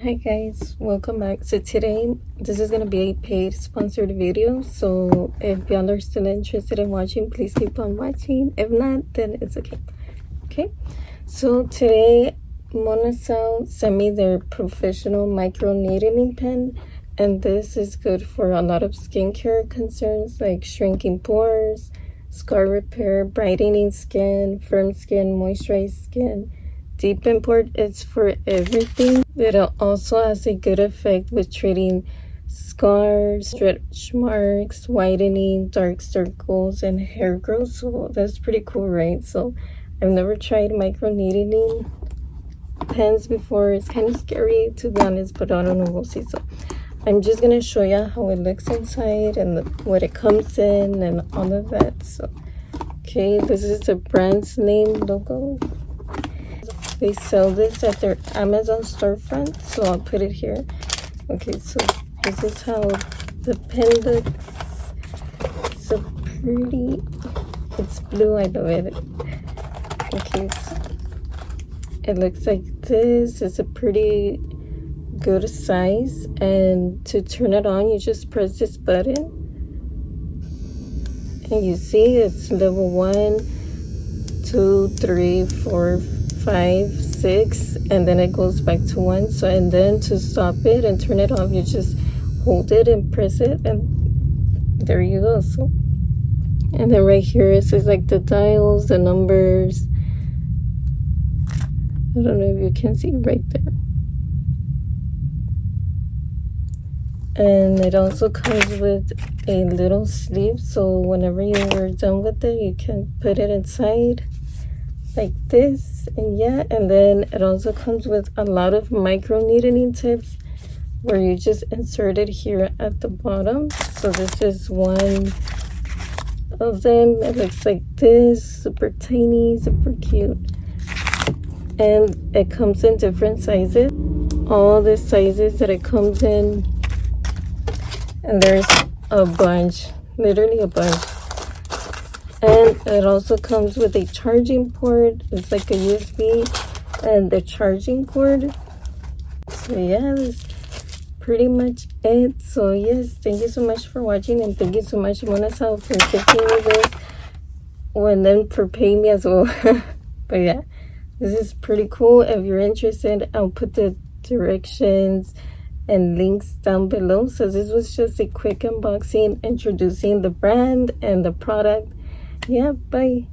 Hi guys, welcome back. So today this is gonna be a paid sponsored video, so if y'all are still interested in watching, please keep on watching. If not, then it's okay. So today Monesao sent me their professional micro needling pen, and this is good for a lot of skincare concerns like shrinking pores, scar repair, brightening skin, firm skin, moisturized skin, deep import. It's for everything. It also has a good effect with treating scars, stretch marks, whitening, dark circles, and hair growth. So that's pretty cool, right? So I've never tried micro needling pens before. It's kind of scary, to be honest, but I don't know, we'll see. So I'm just gonna show you how it looks inside and what it comes in and all of that. So okay, this is the brand's name logo. They sell this at their Amazon storefront, so I'll put it here. Okay, so this is how the pen looks. So pretty. It's blue, I love it. Okay, so it looks like this. It's a pretty good size, and to turn it on, you just press this button, and you see it's level 1, 2, 3, 4, 5, 6, and then it goes back to 1. So, and then to stop it and turn it off, you just hold it and press it, and there you go. So, and then right here it says like the dials, the numbers. I don't know if you can see right there. And it also comes with a little sleeve, so whenever you are done with it, you can put it inside like this. And yeah, and then it also comes with a lot of micro needling tips where you just insert it here at the bottom. So this is one of them. It looks like this, super tiny, super cute, and it comes in different sizes, all the sizes that it comes in, and there's a bunch, literally a bunch. And it also comes with a charging port. It's like a USB and the charging cord. So yeah, that's pretty much it. So yes, thank you so much for watching, and thank you so much, Monesao, for gifting me this, and then for paying me as well. But yeah, this is pretty cool. If you're interested, I'll put the directions and links down below. So this was just a quick unboxing introducing the brand and the product. Yeah, bye.